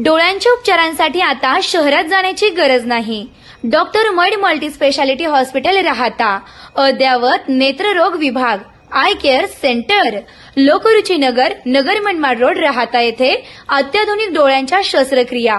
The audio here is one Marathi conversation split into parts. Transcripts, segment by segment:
डोळ्यांच्या उपचारांसाठी आता शहरात जाण्याची गरज नाही. Doctor mud multi speciality hospital राहता. अद्ययावत नेत्ररोग विभाग, I care centre, Lokruchi Nagar, Nagar Manmad road राहता येथे अत्याधुनिक डोळ्यांच्या शस्त्रक्रिया,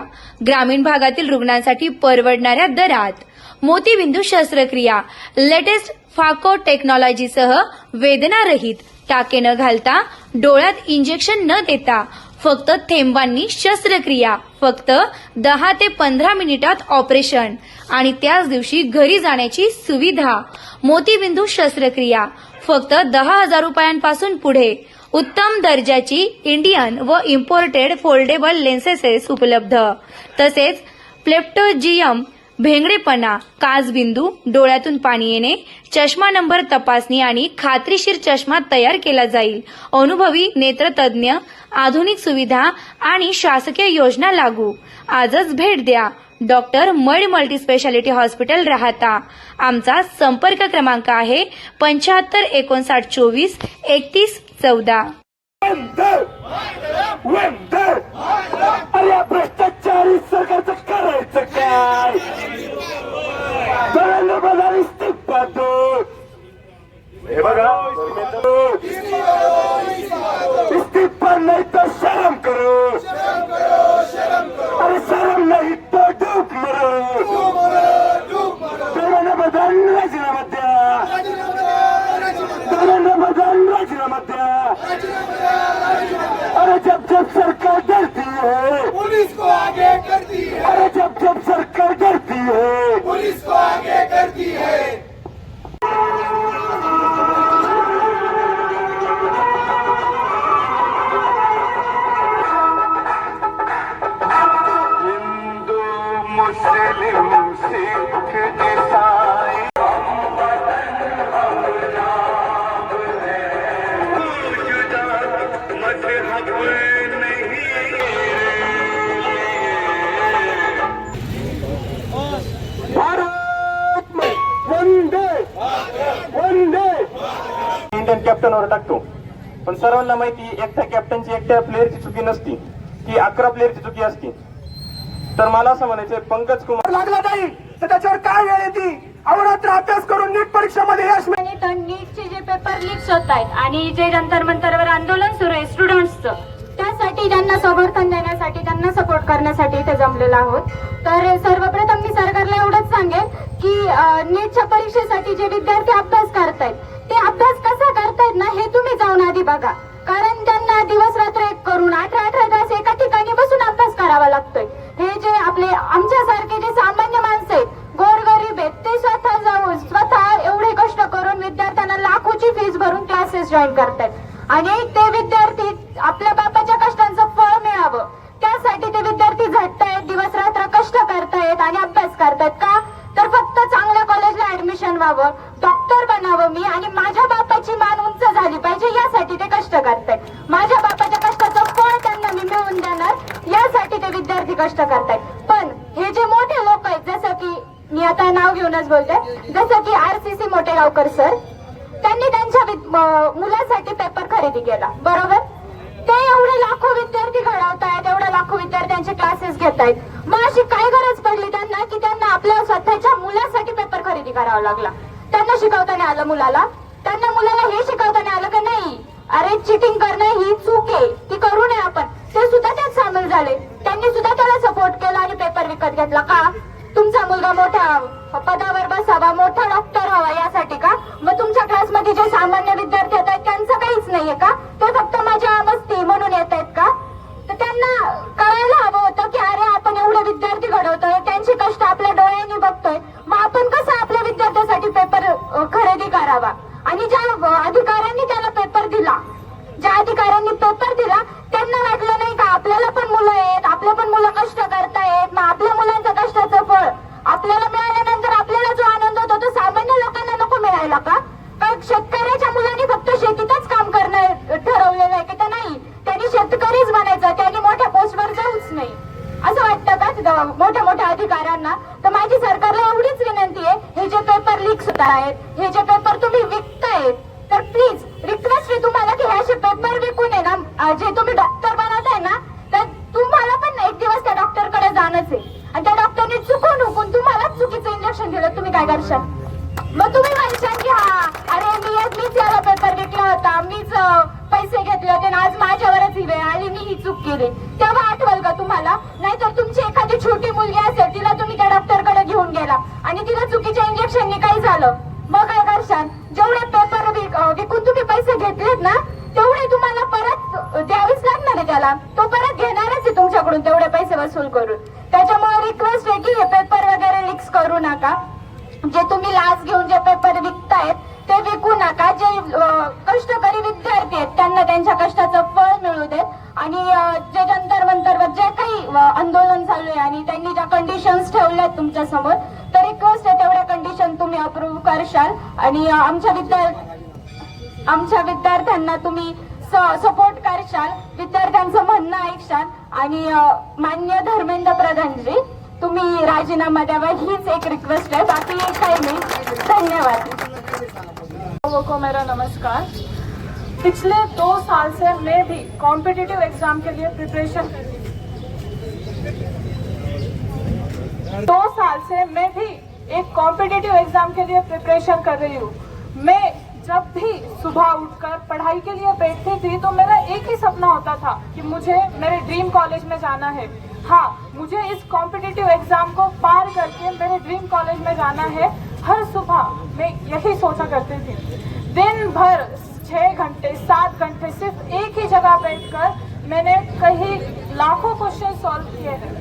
ग्रामीण भागातील रुग्णांसाठी परवडणाऱ्या दरात, मोतीबिंदू शस्त्रक्रिया, लेटेस्ट फाको टेक्नॉलॉजीसह वेदनारहित, टाके न घालता, डोळ्यात इंजेक्शन न देता, फक्त थेंबांनी शस्त्रक्रिया, फक्त 10 ते 15 मिनिटात ऑपरेशन आणि त्याच दिवशी घरी जाण्याची सुविधा. मोतीबिंदू शस्त्रक्रिया फक्त 10,000 रुपयांपासून पुढे. उत्तम दर्जाची इंडियन व इम्पोर्टेड फोल्डेबल लेन्सेस उपलब्ध. तसेच प्लेप्टोजियम, भेंगडेपणा, काचबिंदू, डोळ्यातून पाणी येणे, चष्मा नंबर तपासणी आणि खात्रीशीर चष्मा तयार केला जाईल. अनुभवी नेत्रतज्ञ, आधुनिक सुविधा आणि शासकीय योजना लागू. आजच भेट द्या. Doctor mud multi speciality hospital राहता. आमचा संपर्क क्रमांक आहे 75 59 24 31 14. अरे भ्रष्टाचारी सरकारचं करायचं काय? दळण बदल इस्तीफा दो. हे बघा, इस्तीफा नाही तर शरम करो. अरे शरम नाही तर डूब मरो. दळण बदल राजीनामा द्या. दळण बदल राजीनामा द्या. अरे जब जब सरकार डरती है पुलिस को आगे करती है. अरे जब जब सरकार डरती है पुलिस को आगे करती है. हिंदू मुस्लिम सिख ईसाई मजहब नहीं. भारत वंदे वंदे. इंडियन कॅप्टनवर टाकतो, पण सर्वांना माहिती एकट्या कॅप्टनची एकट्या प्लेअरची चुकी नसती, ती 11 प्लेअरची चुकी असती. तर मला असं म्हणायचंय, पंकज कुमार लागला नाही तर त्याच्यावर काय वेळ येते? अहोरात्र अभ्यास करून नीट परीक्षेमध्ये यश मिळेल. तर नीटचे जे पेपर लीक्स होत आहेत आणि जे जंतर मंतरवर आंदोलन सुरू आहे स्टुडंट्सचं, त्यासाठी त्यांना समर्थन देण्यासाठी, त्यांना सपोर्ट करण्यासाठी इथे जमलेलो आहोत. तर सर्वप्रथम मी सरकारला एवढंच सांगेन की नीटच्या परीक्षेसाठी जे विद्यार्थी अभ्यास करतायत ते अभ्यास कसा करतायत ना हे तुम्ही जाऊन आधी बघा. कारण त्यांना दिवस रात्र एक करून 18 तास एका ठिकाणी बसून अभ्यास करावा लागतोय. हे जे आपले आमच्यासारखे जे सामान्य माणसं आहेत, गोरगरीब आहेत, ते स्वतः जाऊन स्वतः एवढे कष्ट करून विद्यार्थ्यांना लाखोची फीस भरून क्लासेस जॉईन करतायत आणि ते विद्यार्थी आपल्या बापाच्या कष्टांचं फळ मिळावं त्यासाठी ते विद्यार्थी झटतायत, दिवस रात्र कष्ट करतायत आणि अभ्यास करतायत. का तर फक्त चांगल्या कॉलेजला ऍडमिशन व्हावं, डॉक्टर बनावं मी आणि माझ्या बापाची मान उंच झाली पाहिजे यासाठी ते कष्ट करतायत. माझ्या बापाच्या कष्टाचं फळ त्यांना मी मिळवून देणार यासाठी ते विद्यार्थी कष्ट करतायत. पण हे जे मोठे लोक आहेत, जसं की मी आता नाव घेऊनच बोलते, जसं की RCC मोटेगावकर सर, त्यांनी त्यांच्या मुलासाठी पेपर खरेदी केला, बरोबर? ते एवढे लाखो विद्यार्थी घडवतायत, एवढे लाखो विद्यार्थ्यांचे क्लासेस घेत आहेत. मग अशी काय गरज पडली त्यांना की त्यांना आपल्या स्वतःच्या मुलासाठी पेपर खरेदी करावा लागला? त्यांना शिकवता नाही आलं मुलाला? त्यांना मुलाला हे शिकवता नाही आलं का नाही अरे चिटिंग करणं ही चूक आहे, ती करू नये आपण? ते सुद्धा त्यात सामील झाले, त्यांनी सुद्धा त्याला सपोर्ट केला आणि पेपर विकत घेतला. का? तुमचा मुलगा मोठ्या पदावर बसावा, मोठा डॉक्टर व्हावा यासाठी का? मग तुमच्या क्लासमध्ये जे सामान्य विद्यार्थी येत आहेत त्यांचं काहीच नाहीये का? ते फक्त माझ्या मस्ती म्हणून येत आहेत का? तर त्यांना कळायला हवं होतं की अरे आपण एवढे विद्यार्थी घडवतोय, त्यांचे कष्ट आपल्या डोळ्यांनी बघतोय, मग आपण कसं आपल्या विद्यार्थ्यांसाठी पेपर खरेदी करावा? आणि ज्या अधिकाऱ्यांनी त्याला पेपर दिला, ज्या अधिकाऱ्यांनी पेपर दिला त्यांना वाटलं नाही का आपल्याला पण मुलं आहेत, आपले पण मुलं कष्ट करतायत, मग आपल्या मुलांच्या कष्टाचं फळ आपल्याला मिळाल्यानंतर आपल्याला जो आनंद होतो तो सामान्य लोकांना नको मिळायला का? शेतकऱ्याच्या मुलांनी फक्त शेतीतच काम करणं ठरवलेलं आहे की नाही, त्यांनी शेतकरीच बनायचं, त्यांनी मोठ्या पोस्टवर जाऊच नाही असं वाटतं का मोठ्या मोठ्या अधिकाऱ्यांना? तर माझी सरकारला एवढीच विनंती आहे, हे जे पेपर लीक्स होत आहेत, हे जे पेपर तुम्ही विकतायत, तर प्लीज रिक्वेस्ट आहे तुम्हाला की हे असे पेपर विकून आहे ना, जे तुम्ही डॉक्टर बनवताय ना, तर तुम्हाला पण एक दिवस काय करशाल? मग तुम्ही म्हणशाल की हा अरे मीच याला पेपर विकला होता, मीच पैसे घेतले होते आणि आज माझ्यावरच ही वेळ आली, मी ही चूक केली. तेव्हा आठवल का तुम्हाला? नाहीतर तुमची एखादी छोटी मुलगी असेल, तिला तुम्ही त्या डॉक्टरकडे घेऊन गेला आणि तिला चुकीच्या इंजेक्शनने काही झालं, मग काय करशाल? जेवढे पेपर विकून तुम्ही पैसे घेतलेत ना तेवढे तुम्हाला परत द्यावीच लागणार आहे त्याला. तो परत घेणारच आहे तुमच्याकडून तेवढे पैसे वसूल करून. त्याच्यामुळे रिक्वेस्ट आहे की हे पेपर वगैरे लीक्स करू नका. जे तुम्ही लाच घेऊन जे पेपर विकतायत ते विकू नका. जे कष्टकरी विद्यार्थी आहेत त्यांना त्यांच्या कष्टाचं फळ मिळू देत. आणि जे जंतर मंतरवर जे काही आंदोलन चालू आहे आणि त्यांनी ज्या कंडिशन्स ठेवल्यात तुमच्या समोर, तर रिक्वेस्ट आहे तेवढ्या कंडिशन तुम्ही अप्रूव्ह करशाल आणि आमच्या विद्यार्थ्यांना तुम्ही सपोर्ट करशाल, विद्यार्थ्यांचं म्हणणं ऐकशाल. आणि माननीय धर्मेंद्र प्रधानजी, तुम्ही राजीनामा द्यावा हीच एक रिक्वेस्ट आहे, बाकी काही नाही. धन्यवाद. लोगों को मेरा नमस्कार। पिछले 2 साल से मैं भी कॉम्पिटिटिव एग्जाम के लिए प्रिपरेशन 2 साल से मैं भी एक कॉम्पिटिटिव एग्जाम के लिए प्रिपरेशन कर रही हूँ। मैं जब भी सुबह उठकर पढ़ाई के लिए बैठती थी तो मेरा एक ही सपना होता था कि मुझे मेरे ड्रीम कॉलेज में जाना है। हाँ, मुझे इस कॉम्पिटिटिव एग्जाम को पार करके मेरे ड्रीम कॉलेज में जाना है। हर सुबह मैं यही सोचा करती थी। दिन भर 6 घंटे 7 घंटे सिर्फ एक ही जगह बैठकर मैंने कई लाखों क्वेश्चन सॉल्व किए हैं।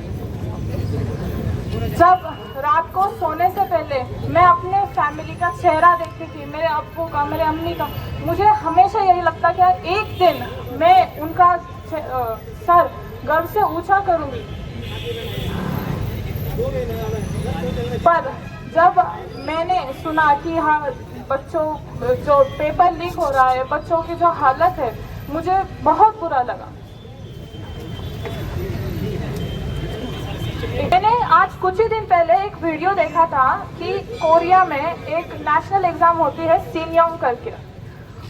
जब रात को सोने से पहले मैं अपने फैमिली का चेहरा देखती थी, मेरे अब्बू का, मेरे अम्मी का, मुझे हमेशा यही लगता कि एक दिन मैं उनका सर गर्व से ऊंचा करूंगी। पर जब मैंने सुना कि हाँ बच्चों जो पेपर लीक हो रहा है, बच्चों की जो हालत है, मुझे बहुत बुरा लगा। मैंने आज कुछ ही दिन पहले एक वीडियो देखा था कि कोरिया में एक नेशनल एग्जाम होती है सिनयोंग करके।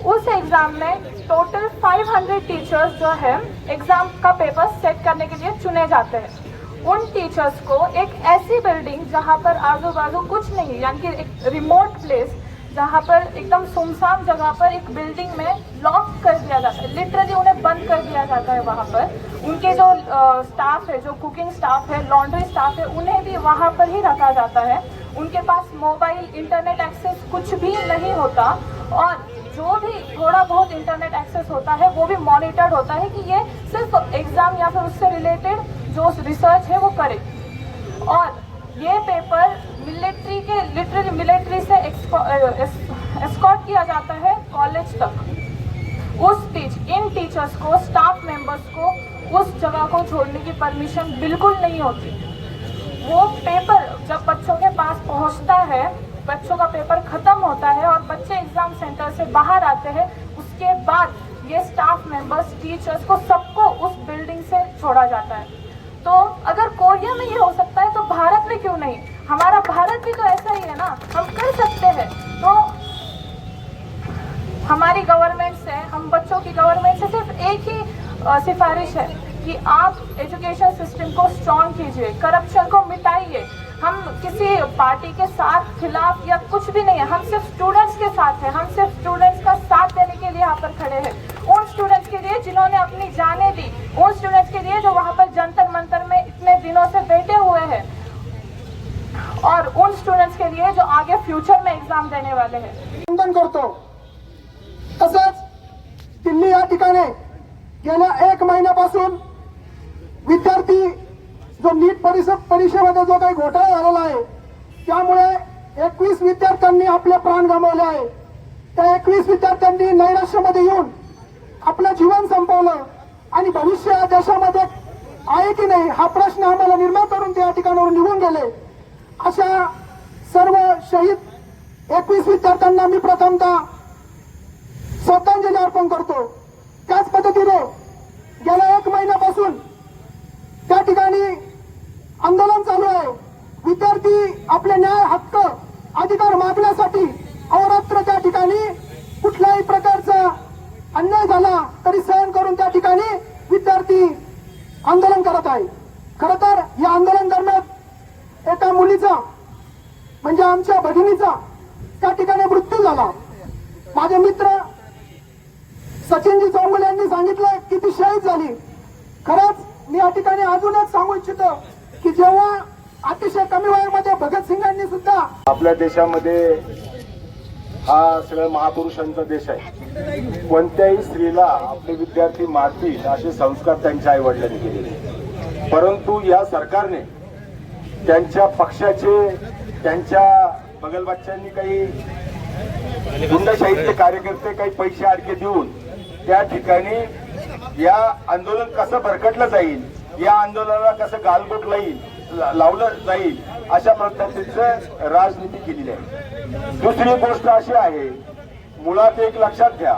उस एग्जाम में टोटल 500 टीचर्स जो है एग्जाम का पेपर सेट करने के लिए चुने जाते हैं। उन टीचर्स को एक ऐसी बिल्डिंग जहां पर आजू बाजू कुछ नहीं, यानी कि एक रिमोट प्लेस जहां पर एकदम सुनसान जगह पर एक बिल्डिंग में लॉक कर दिया जाता है, लिटरली उन्हें बंद कर दिया जाता है। वहां पर उनके जो स्टाफ है, जो कुकिंग स्टाफ है, लॉन्ड्री स्टाफ है, उन्हें भी वहां पर ही रखा जाता है। उनके पास मोबाइल इंटरनेट एक्सेस कुछ भी नहीं होता और जो भी थोड़ा बहुत इंटरनेट एक्सेस होता है वो भी मॉनिटर्ड होता है कि ये सिर्फ एग्जाम या फिर उससे रिलेटेड जो रिसर्च है वो करे। और ये पेपर मिलिट्री के लिटरली मिलिट्री से एस्कॉर्ट किया जाता है कॉलेज तक। इन टीचर्स को, स्टाफ मेंबर्स को उस जगह को छोड़ने की परमिशन बिल्कुल नहीं होती। वो पेपर जब बच्चों के पास पहुंचता है, बच्चों का पेपर खत्म होता है और बच्चे एग्जाम सेंटर से बाहर आते हैं, उसके बाद ये स्टाफ मेंबर्स, टीचर्स को सबको उस बिल्डिंग से छोड़ा जाता है। तो अगर कोरिया में ये हो सकता है तो भारत में क्यों नहीं? हमारा भारत भी तो ऐसा ही है ना, हम कर सकते हैं। तो हमारी गवर्नमेंट से, हम बच्चों की गवर्नमेंट से सिर्फ एक ही सिफारिश है कि आप एजुकेशन सिस्टम को स्ट्रॉन्ग कीजिए, करप्शन को मिटाइए। हम किसी पार्टी के साथ, खिलाफ या कुछ भी नहीं है, हम सिर्फ स्टूडेंट्स के साथ हैं। हम सिर्फ स्टूडेंट्स का साथ देने के लिए यहाँ पर खड़े हैं। उन स्टूडेंट्स के लिए जिन्होंने अपनी जानें दी, उन स्टूडेंट्स के लिए जो वहाँ पर जंतर मंतर में इतने दिनों से बैठे हुए हैं, और उन स्टूडेंट्स के लिए जो आगे फ्यूचर में एग्जाम देने वाले हैं। वंदन करतो। तसंच दिल्ली या ठिकाणी गेल्या 1 महिन्यापासून विद्यार्थी जो नीट परीक्षेमध्ये जो काही घोटाळा झालेला आहे, त्यामुळे 21 विद्यार्थ्यांनी आपले प्राण गमावले आहे। त्या 21 विद्यार्थ्यांनी नैराश्यामध्ये येऊन आपलं जीवन संपवलं आणि भविष्य या देशामध्ये आहे की नाही हा प्रश्न आम्हाला निर्माण करून त्या ठिकाणावर निघून गेले। अशा सर्व शहीद 21 विद्यार्थ्यांना मी प्रथमतः श्रद्धांजली अर्पण करतो। त्याच पद्धतीने गेल्या 1 महिन्यापासून त्या ठिकाणी आंदोलन चालू आहे। विद्यार्थी आपले न्याय, हक्क, अधिकार मागण्यासाठी अहोरात्र त्या ठिकाणी कुठल्याही प्रकारचा अन्याय झाला तरी सहन करून त्या ठिकाणी विद्यार्थी आंदोलन करत आहे। खरं तर या आंदोलन दरम्यान एका मुलीचा म्हणजे आमच्या भगिनीचा त्या ठिकाणी मृत्यू झाला. माझे मित्र सचिनजी चौगुले यांनी सांगितलं की ती शहीद झाली. खरंच मी या ठिकाणी अजून एक सांगू इच्छितो की जेव्हा अतिशय कमी वयामध्ये भगतसिंगांनी सुद्धा आपल्या देशामध्ये हा सगळ्या महापुरुषांचा देश आहे. कोणत्याही स्त्रीला आपले विद्यार्थी मारतील असे संस्कार त्यांच्या आई वडिलांनी केलेले. परंतु या सरकारने त्यांच्या पक्षाचे त्यांच्या बगलबच्च्यांनी काही गुंडशाहीतले कार्यकर्ते काही पैसे अडके देऊन त्या ठिकाणी या आंदोलन कसं भरकटलं जाईल, या आंदोलनाला कसं गालबोट लावलं जाईल अशा पद्धतीचं राजनीती केलेली आहे. दुसरी गोष्ट अशी आहे, मुळात एक लक्षात घ्या,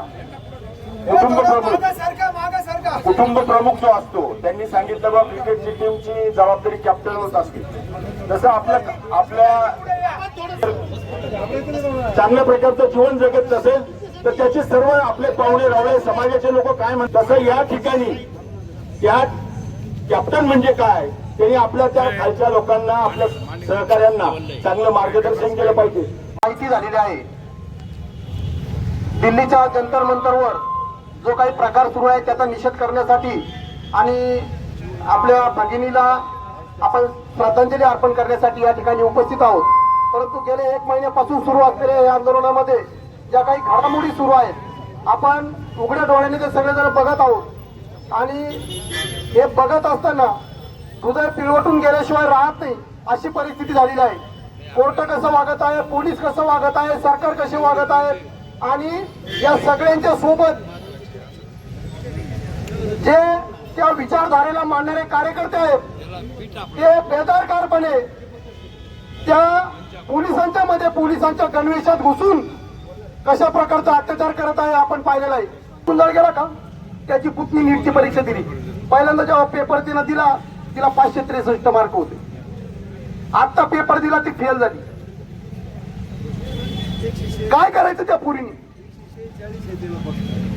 कुटुंब प्रमुख जो असतो त्यांनी सांगितलं बा क्रिकेटची टीमची जबाबदारी कॅप्टनवरच असते. तसं आपल्या चांगल्या प्रकारचं जीवन जगत नसेल तर त्याचे सर्व आपले पाहुणे रावळे समाजाचे लोक काय म्हणतात, तसं या ठिकाणी त्या कॅप्टन म्हणजे काय, त्यांनी आपल्या त्या खालच्या लोकांना आपल्या सहकाऱ्यांना चांगलं मार्गदर्शन केलं पाहिजे. माहिती झालेली आहे. दिल्लीच्या जंतर मंतरवर जो काही प्रकार सुरू आहे त्याचा निषेध करण्यासाठी आणि आपल्या भगिनीला आपण श्रद्धांजली अर्पण करण्यासाठी या ठिकाणी उपस्थित आहोत. परंतु गेले 1 महिन्यापासून सुरू असलेल्या या आंदोलनामध्ये ज्या काही घडामोडी सुरू आहेत आपण उघड्या डोळ्याने ते सगळेजण बघत आहोत आणि हे बघत असताना हृदय पिळवटून गेल्याशिवाय राहत नाही अशी परिस्थिती झालेली आहे. कोर्ट कसं वागत आहे, पोलीस कसं वागत आहे, सरकार कसे वागत आहेत आणि या सगळ्यांच्या सोबत जे त्या विचारधारेला मानणारे कार्यकर्ते आहेत ते बेदरकारपणे त्या पोलिसांच्या मध्ये पोलिसांच्या गणवेशात घुसून कशा प्रकारचा अत्याचार करत आहे आपण पाहिलेला आहे. कुंदळ गेला का, त्याची पुतणी नीटची परीक्षा दिली. पहिल्यांदा जेव्हा पेपर तिला दिला तिला 563 मार्क होते. आता पेपर दिला ती फेल झाली. काय करायचं त्या पुरीने,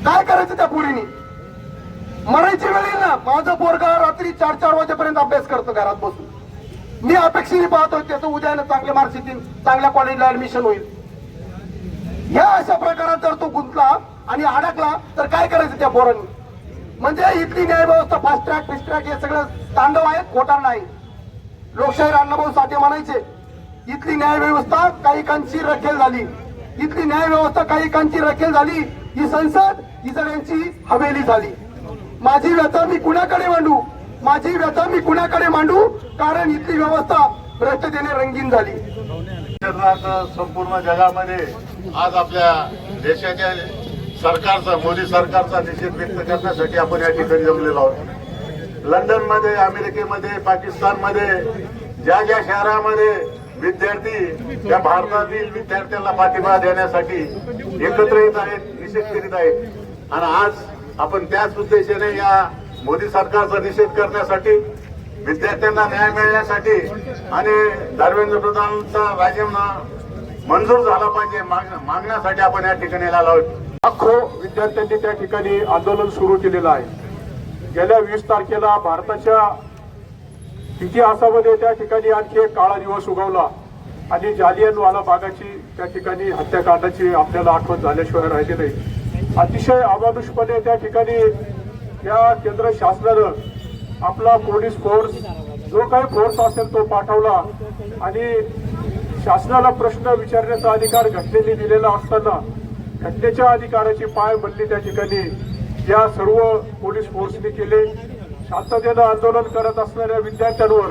काय करायचं त्या पुरीने? मरायची वेळ येईल ना. माझं पोरगा रात्री 4-4 वाजेपर्यंत अभ्यास करतो घरात बसून. मी अपेक्षेने पाहतोय त्याचं उद्या चांगले मार्क्स येतील, चांगल्या कॉलेजला ऍडमिशन होईल. या अशा प्रकारात जर तो गुंतला आणि अडकला तर काय करायचं त्या पोरांनी? म्हणजे इथली न्याय व्यवस्था फास्ट ट्रॅक फिस्ट ट्रॅक हे सगळं तांडव आहे, खोटा नाही. लोकशाहीर अण्णाभाऊ साठे म्हणायचे इथली न्याय व्यवस्था काही कांची रखेल झाली, इथली न्याय व्यवस्था काही कांची रखेल झाली, ही संसद ही सगळ्यांची हवेली झाली. माझी व्यथा मी कुणाकडे मांडू, माझी व्यथा मी कुणाकडे मांडू, कारण इथली व्यवस्था भ्रष्टतेने रंगीन झाली. संपूर्ण जगामध्ये आज आपल्या देशाच्या सरकारचा, मोदी सरकारचा निषेध व्यक्त करण्यासाठी आपण या ठिकाणी जमलेलो आहोत. लंडनमध्ये, अमेरिकेमध्ये, पाकिस्तानमध्ये ज्या ज्या शहरामध्ये विद्यार्थी या भारतातील विद्यार्थ्यांना पाठिंबा देण्यासाठी एकत्र येत आहेत, निषेध करीत आहेत आणि आज आपण त्याच उद्देशाने या मोदी सरकारचा निषेध करण्यासाठी, विद्यार्थ्यांना न्याय मिळण्यासाठी आणि धर्मेंद्र प्रधानचा राजीनामा मंजूर झाला पाहिजे मागण्यासाठी आपण या ठिकाणी आलो आहोत. लाखो विद्यार्थ्यांनी त्या ठिकाणी आंदोलन सुरू केलेलं आहे. गेल्या 20 तारखेला भारताच्या इतिहासामध्ये त्या ठिकाणी आणखी एक काळा दिवस उगवला आणि जालियनवाला बागाची त्या ठिकाणी हत्याकांडाची आपल्याला आठवण झाल्याशिवाय राहिली नाही. अतिशय अमानुषपणे त्या ठिकाणी या केंद्र शासनानं आपला पोलीस फोर्स जो काही फोर्स असेल तो पाठवला आणि शासनाला प्रश्न विचारण्याचा अधिकार घटनेने दिलेला असताना घटनेच्या अधिकाराची पायमल्ली त्या ठिकाणी या सर्व पोलीस फोर्सने केले. शांततेनं आंदोलन करत असणाऱ्या विद्यार्थ्यांवर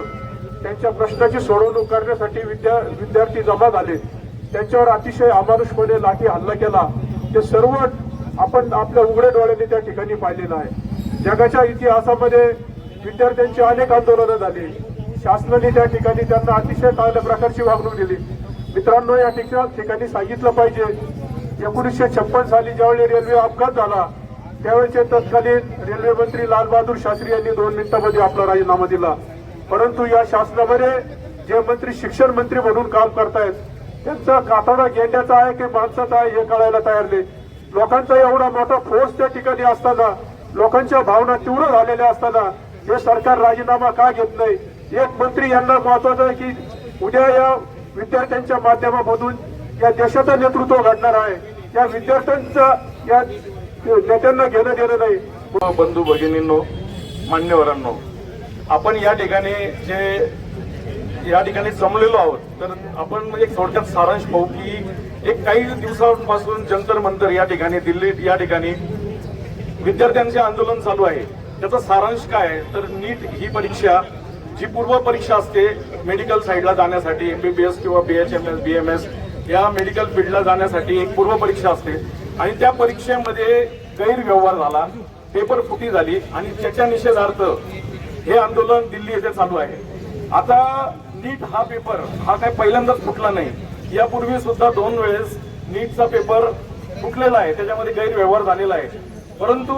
त्यांच्या प्रश्नाची सोडवणूक करण्यासाठी विद्यार्थी जमा झाले. त्यांच्यावर अतिशय अमानुषपणे लाठी हल्ला केला. ते सर्व आपण आपल्या उघड्या डोळ्यांनी त्या ठिकाणी पाहिलेलं आहे. जगाच्या इतिहासामध्ये विद्यार्थ्यांची अनेक आंदोलनं झाली. शासनाने त्या ठिकाणी त्यांना अतिशय चांगल्या प्रकारची वागणूक दिली. मित्रांनो, या ठिकाणी सांगितलं पाहिजे 1956 साली ज्यावेळी रेल्वे अपघात झाला त्यावेळेचे तत्कालीन रेल्वे मंत्री लालबहादूर शास्त्री यांनी 2 मिनिटांमध्ये आपला राजीनामा दिला. परंतु या शासनामध्ये जे मंत्री शिक्षण मंत्री म्हणून काम करतायत त्यांचा कातडा गेंड्याचा आहे की माणसाचा आहे हे कळायला तयार नाही. लोकांचा एवढा मोठा फोर्स त्या ठिकाणी असताना, लोकांच्या भावना तीव्र झालेल्या असताना हे सरकार राजीनामा का घेत नाही? एक मंत्री यांना महत्वाचं आहे की उद्या या विद्यार्थ्यांच्या माध्यमामधून या देशाचं नेतृत्व घडणार आहे. या विद्यार्थ्यांचं या नेत्यांना घेणं देणं नाही. बंधू भगिनींनो, मान्यवरांनो, आपण या ठिकाणी जमलेलो आहोत. तर आपण म्हणजे थोडक्यात सारांश पाहू की एक काही दिवसांपासून जंतर मंतर या ठिकाणी दिल्लीत या ठिकाणी विद्यार्थ्यांचे आंदोलन चालू आहे. त्याचा सारांश काय आहे तर नीट ही परीक्षा जी पूर्व परीक्षा असते मेडिकल साईडला जाण्यासाठी, MBBS किंवा BHMS BMS या मेडिकल फील्डला जाण्यासाठी एक पूर्व परीक्षा असते आणि त्या परीक्षेमध्ये गैरव्यवहार झाला, पेपर फुटी झाली आणि त्याच्या निषेधार्थ हे आंदोलन दिल्ली येथे चालू आहे. आता नीट हा पेपर हा काय पहिल्यांदाच फुटला नाही. यापूर्वी सुद्धा 2 वेळेस नीटचा पेपर फुटलेला आहे, त्याच्यामध्ये गैरव्यवहार झालेला आहे. परंतु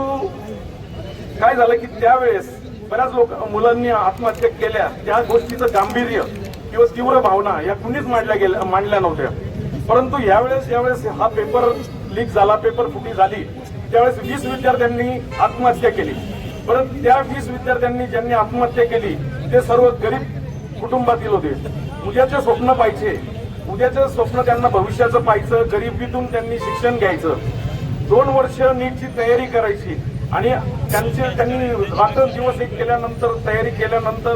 काय झालं की त्यावेळेस बऱ्याच मुलांनी आत्महत्या केल्या. त्या गोष्टीचं गांभीर्य किंवा तीव्र भावना या कुणीच मांडल्या नव्हत्या. परंतु यावेळेस हा पेपर लीक झाला, पेपर फुटी झाली, त्यावेळेस 20 विद्यार्थ्यांनी आत्महत्या केली. परंतु त्या 20 विद्यार्थ्यांनी ज्यांनी आत्महत्या केली ते सर्व गरीब कुटुंबातील होते. उद्याचे स्वप्न पाहिजे, उद्याचं स्वप्न त्यांना भविष्याचं पाहायचं, गरिबीतून त्यांनी शिक्षण घ्यायचं, 2 वर्ष नीटची तयारी करायची आणि त्यांनी रात्रंदिवस एक केल्यानंतर, तयारी केल्यानंतर,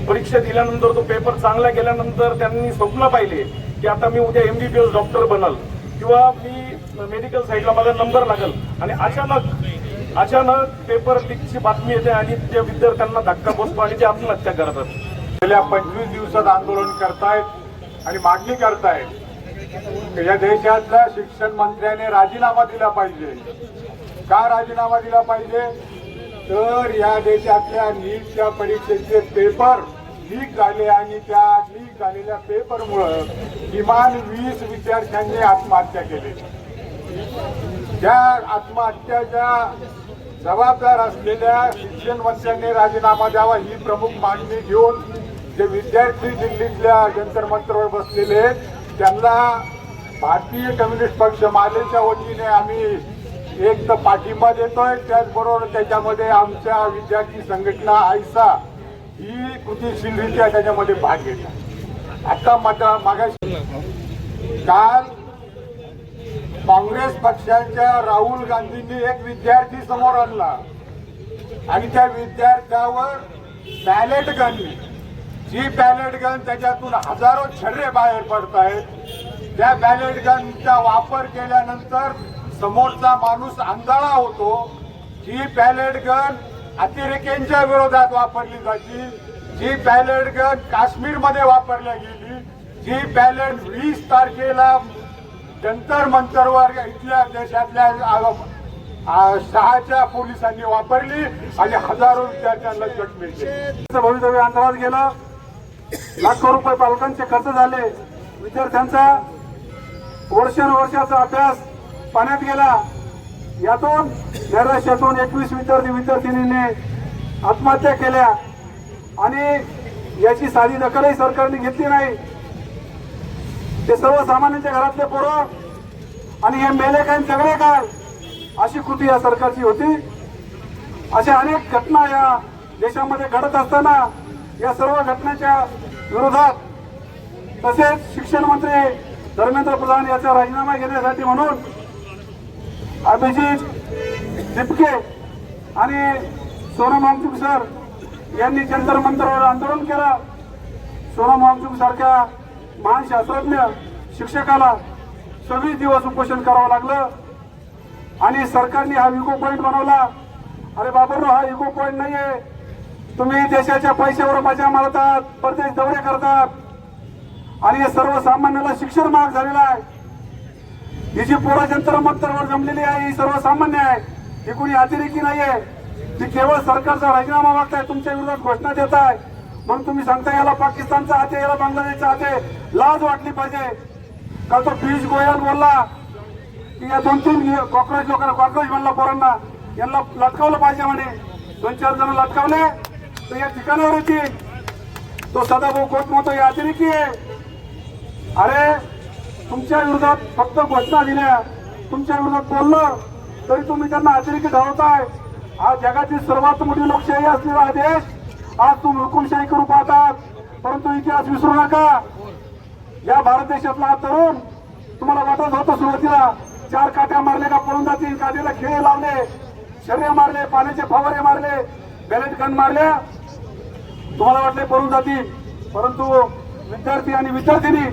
परीक्षा दिल्यानंतर, तो पेपर चांगला गेल्यानंतर त्यांनी स्वप्न पाहिले की आता मी उद्या MBBS डॉक्टर बनल किंवा मी मेडिकल साईडला माझा नंबर लागल. आणि अचानक पेपर लीकची बातमी येते आणि त्या विद्यार्थ्यांना धक्का बसतो आणि ते आत्महत्या करतात. गेल्या 25 दिवसात आंदोलन करतायत आणि मागणी करतायत या देशातल्या शिक्षण मंत्र्याने राजीनामा दिला पाहिजे. का राजीनामा दिला पाहिजे तर या देशातल्या नीटच्या परीक्षेचे पेपर लीक झाले आणि त्या लीक झालेल्या पेपरमुळं किमान 20 विद्यार्थ्यांनी आत्महत्या केली. त्या आत्महत्याच्या जबाबदार असलेल्या शिक्षण मंत्र्यांनी राजीनामा द्यावा ही प्रमुख मागणी घेऊन जे विद्यार्थी दिल्लीतल्या जंतर मंतरवर बसलेले त्यांना भारतीय कम्युनिस्ट पक्ष मालेच्या वतीने आम्ही एक तर पाठिंबा देतोय, त्याचबरोबर त्याच्यामध्ये आमच्या विद्यार्थी संघटना आयसा ही कृतीशीलरित्या त्याच्यामध्ये भाग घेतात. आता मागाशी काल काँग्रेस पक्षाच्या राहुल गांधींनी एक विद्यार्थी समोर आणला आणि त्या विद्यार्थ्यावर बॅलेट गन, जी बॅलेट गन त्याच्यातून हजारो छर्रे बाहेर पडत आहेत, त्या बॅलेट गनचा वापर केल्यानंतर समोरचा माणूस आंधळा होतो. जी बॅलेट गन अतिरेक्यांच्या विरोधात वापरली जाते, जी बॅलेट गन काश्मीरमध्ये वापरल्या गेली, जी बॅलेट 20 तारखेला जंतर मंतरवर इथल्या देशातल्या 6च्या पोलिसांनी वापरली आणि हजारो विद्यार्थ्यांना जखमी केले. भवितव्य अंतराळात गेलं, लाखो रुपये पालकांचे खर्च झाले, विद्यार्थ्यांचा वर्षानुवर्षाचा अभ्यास पाण्यात गेला. यातून नैराश्यातून 21 विद्यार्थिनींनी आत्महत्या केल्या आणि याची साधी दखलही सरकारने घेतली नाही. ते सर्वसामान्यांच्या घरातले पोरं आणि हे मेले काय सगळे काय अशी कृती या सरकारची होती. अशा अनेक घटना या देशामध्ये घडत असताना या सर्व घटनेच्या विरोधात तसेच शिक्षण मंत्री धर्मेंद्र प्रधान याचा राजीनामा घेण्यासाठी म्हणून अभिजित दिपके आणि सोनम वांगचुक सर यांनी जंतर मंतरवर आंदोलन केलं. सोनम वांगचुक सारख्या महान शास्त्रज्ञ शिक्षकाला 26 दिवस उपोषण करावं लागलं आणि सरकारने हा इको पॉइंट बनवला. अरे बाबांनो, हा इको पॉइंट नाहीये. तुम्ही देशाच्या पैशावर मजा मारतात, परदेश दौरे करतात आणि हे सर्वसामान्याला शिक्षण महाग झालेलं आहे. ही जी पोरं जंतर मंतरवर जमलेली आहे ही सर्वसामान्य आहे, ही कोणी अतिरेकी नाहीये. ती केवळ सरकारचा राजीनामा मागताय, तुमच्या विरोधात घोषणा देत आहे म्हणून तुम्ही सांगता याला पाकिस्तानचा हात आहे, याला बांगलादेशचा हात आहे. लाज वाटली पाहिजे. काल तो पियुष गोयल बोलला की या 2-3 कॉक्रोच लोकांना, कॉक्रोच म्हणला पोरांना, यांना लटकावलं पाहिजे म्हणे. 2-4 जण लटकावले तर या ठिकाणावर येतील. तो सदाभाऊ खोत म्हणतो या अतिरेकी आहे. अरे तुमच्या विरोधात फक्त घोषणा दिल्या, तुमच्या विरोधात बोललं तरी तुम्ही त्यांना अतिरेकी ठरवताय. हा जगातील सर्वात मोठी लोकशाही असलेला हा देश आज तुम्ही हुकुमशाही करू पाहतात. परंतु इतिहास विसरू नका. या भारत देशातला तरुण तुम्हाला वाटत होतं सुरुवातीला 4 काट्या मारले का पळून जातील, काठीला खिळे लावले, शर्या मारले, पाण्याचे फवारे मारले, बॅलेट गन मारल्या, तुम्हाला वाटले पळून जातील. परंतु विद्यार्थी आणि विद्यार्थिनी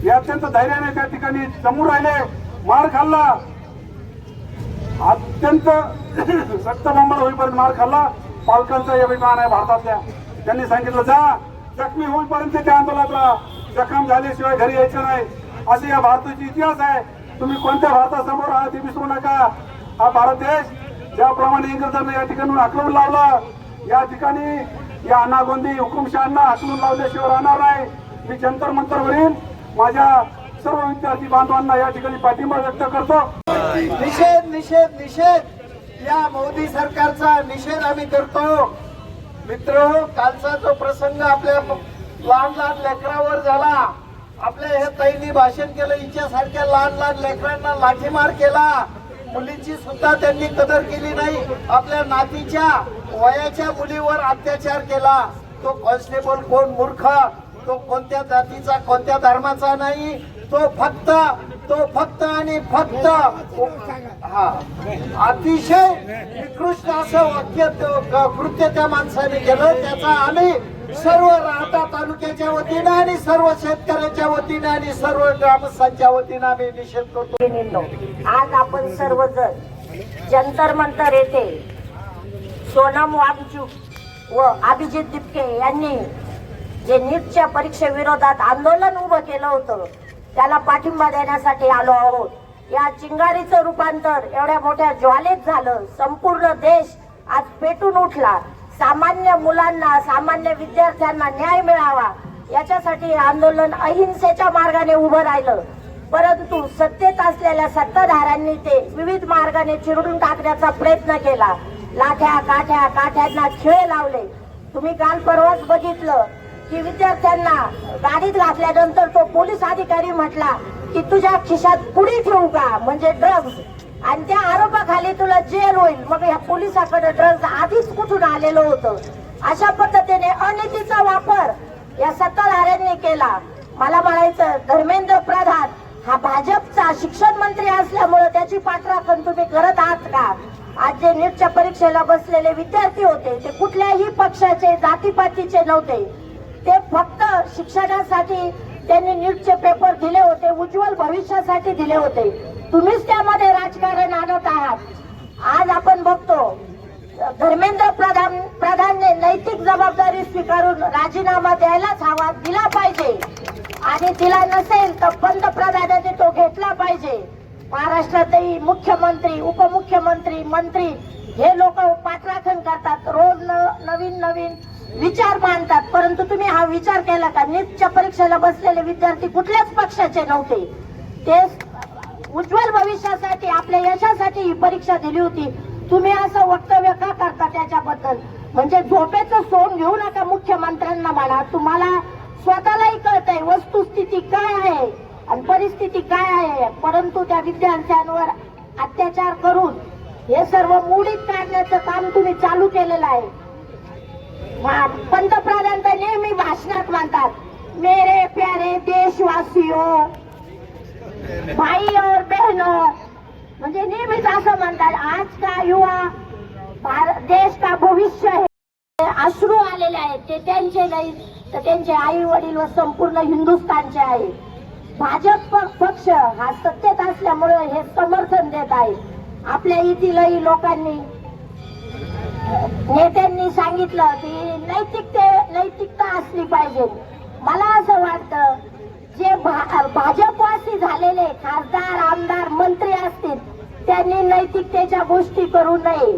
हे अत्यंत धैर्याने त्या ठिकाणी जमून राहिले, मार खाल्ला, अत्यंत रक्तबंबाळ होईपर्यंत मार खाल्ला. पालकांचा अभिमान आहे भारतातल्या. त्यांनी सांगितलं जा जखमी होईपर्यंत त्या आंदोलनाला जखम झाल्याशिवाय घरी यायचं नाही. असे या भारताचा इतिहास आहे. तुम्ही कोणत्या भारतासमोर आहात हे विसरू नका. हा भारत देश ज्याप्रमाणे इंग्रजांना या ठिकाणी आक्रमण लावलं, या ठिकाणी या अनागोंदी हुकुमशहांना हाकलून लावल्याशिवाय राहणार नाही. मी जंतर मंतरवरील माझ्या सर्व विद्यार्थी बांधवांना या ठिकाणी पाठिंबा व्यक्त करतो. निषेध निषेध निषेध या मोदी सरकारचा निषेध आम्ही करतो. मित्र, कालचा जो प्रसंग आपल्या लहान लहान लेकरावर झाला, आपल्या हे ताईंनी भाषण केलं, हिच्यासारख्या लहान लहान लेकरांना लाठीमार केला, मुलींची सुद्धा त्यांनी कदर केली नाही, आपल्या नातीच्या वयाच्या मुलीवर अत्याचार केला. तो कॉन्स्टेबल कोण मूर्ख, तो कोणत्या जातीचा कोणत्या धर्माचा नाही, तो फक्त आणि फक्त हा अतिशय निकृष्ट असं वाक्य कृत्य त्या माणसाने केलं. त्याचा आम्ही सर्व राहता तालुक्याच्या वतीनं आणि सर्व शेतकऱ्यांच्या वतीनं आणि सर्व ग्रामस्थांच्या वतीनं आम्ही निषेध करतो. आज आपण सर्वजण जंतर मंतर येथे सोनम वांगचुक व अभिजित दिपके यांनी जे नीटच्या परीक्षेविरोधात आंदोलन उभं केलं होतं त्याला पाठिंबा देण्यासाठी आलो आहोत. या चिंगारीचं रूपांतर एवढ्या मोठ्या ज्वालेत झालं. संपूर्ण देश आज पेटून उठला. सामान्य मुलांना, सामान्य विद्यार्थ्यांना न्याय मिळावा याच्यासाठी हे आंदोलन अहिंसेच्या मार्गाने उभं राहिलं. परंतु सत्तेत असलेल्या सत्ताधाऱ्यांनी ते विविध मार्गाने चिरडून टाकण्याचा प्रयत्न केला. लाठ्या काठ्यांना खिळे लावले. तुम्ही काल परवाच बघितलं की विद्यार्थ्यांना गाडीत घातल्यानंतर तो पोलीस अधिकारी म्हटला की तुझ्या खिशात पुडी ठेवू का, म्हणजे ड्रग्ज, आणि त्या आरोपाखाली तुला जेल होईल. मग या पोलिसाकडे ड्रग्ज आधीच कुठून आलेलं होतं. अशा पद्धतीने अनितीचा वापर या सत्ताधाऱ्यांनी केला. मला म्हणायचं, धर्मेंद्र प्रधान हा भाजपचा शिक्षण मंत्री असल्यामुळे त्याची पाठराखण तुम्ही करत आहात का? आज जे नीटच्या परीक्षेला बसलेले विद्यार्थी होते ते कुठल्याही पक्षाचे, जातीपातीचे नव्हते. ते फक्त शिक्षणासाठी त्यांनी नीटचे पेपर दिले होते, उज्ज्वल भविष्यासाठी दिले होते. तुम्हीच त्यामध्ये राजकारण आणत आहात. आज आपण बघतो धर्मेंद्र प्रधानने नैतिक जबाबदारी स्वीकारून राजीनामा द्यायलाच हवा, दिला पाहिजे, आणि दिला नसेल तर पंतप्रधानांनी तो घेतला पाहिजे. महाराष्ट्रातही मुख्यमंत्री, उपमुख्यमंत्री, मंत्री हे लोक पाठराखण करतात, रोज नवीन विचार मांडतात. परंतु तुम्ही हा विचार केला का? नीटच्या परीक्षेला बसलेले विद्यार्थी कुठल्याच पक्षाचे नव्हते. ते उज्ज्वल भविष्यासाठी, आपल्या यशासाठी ही परीक्षा दिली होती. तुम्ही असं वक्तव्य का करता त्याच्याबद्दल? म्हणजे झोपेचं सोंग घेऊ नका. मुख्यमंत्र्यांना म्हणा, तुम्हाला स्वतःलाही कळतंय वस्तुस्थिती काय आहे आणि परिस्थिती काय आहे. परंतु त्या विद्यार्थ्यांवर अत्याचार करून हे सर्व मोडीत काढण्याचं काम तुम्ही चालू केलेलं आहे. पंतप्रधान तर नेहमी भाषणात म्हणतात, मेरे प्यारे देशवासियों, भाई और बहनों, म्हणजे नेहमीच असं म्हणतात. आज का युवा देश का भविष्य है. अश्रू आलेले आहेत ते त्यांचे नाही तर त्यांचे आई वडील व संपूर्ण हिंदुस्थानचे आहे. भाजप पक्ष हा सत्तेत असल्यामुळे हे समर्थन देत आहे. आपल्या इथीलही लोकांनी, नेत्यांनी सांगितलं की नैतिकता असली पाहिजे. मला असं वाटतं जे भाजपवासी झालेले खासदार, आमदार, मंत्री असतील त्यांनी नैतिकतेच्या गोष्टी करू नये.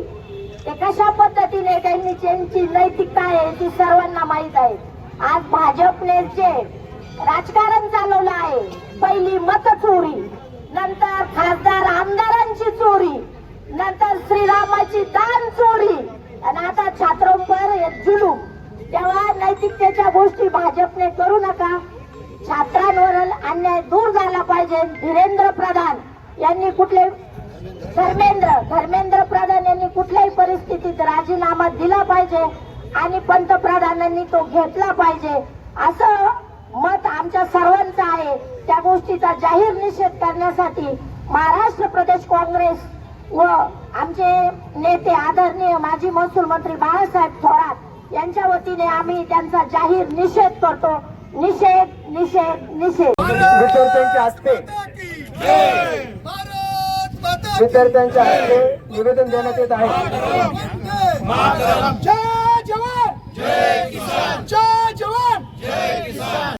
ते कशा पद्धतीने त्यांची नैतिकता आहे ती सर्वांना माहीत आहे. आज भाजपने जे राजकारण चालवलं आहे, पहिली मत चोरी, नंतर खासदार आमदारांची चोरी, नंतर श्रीरामाची दान चोरी, आणि आता छात्रांवर जुलूम. तेव्हा नैतिकतेच्या गोष्टी भाजपने करू नका. छात्रांवर अन्याय दूर झाला पाहिजे. धर्मेंद्र प्रधान यांनी कुठल्याही परिस्थितीत राजीनामा दिला पाहिजे आणि पंतप्रधानांनी तो घेतला पाहिजे असं मत आमच्या सर्वांचा आहे त्या गोष्टीचा जाहीर निषेध करण्यासाठी महाराष्ट्र प्रदेश काँग्रेस व आमचे नेते आदरणीय माजी महसूल मंत्री बाळासाहेब थोरात यांच्या वतीने आम्ही त्यांचा जाहीर निषेध करतो. निषेध निषेध निषेध. विद्यार्थ्यांच्या हस्ते भारत माता विद्यार्थ्यांच्या हस्ते निवेदन देण्यात येत आहे. जय जवान जय किसान जय जवान जय किसान.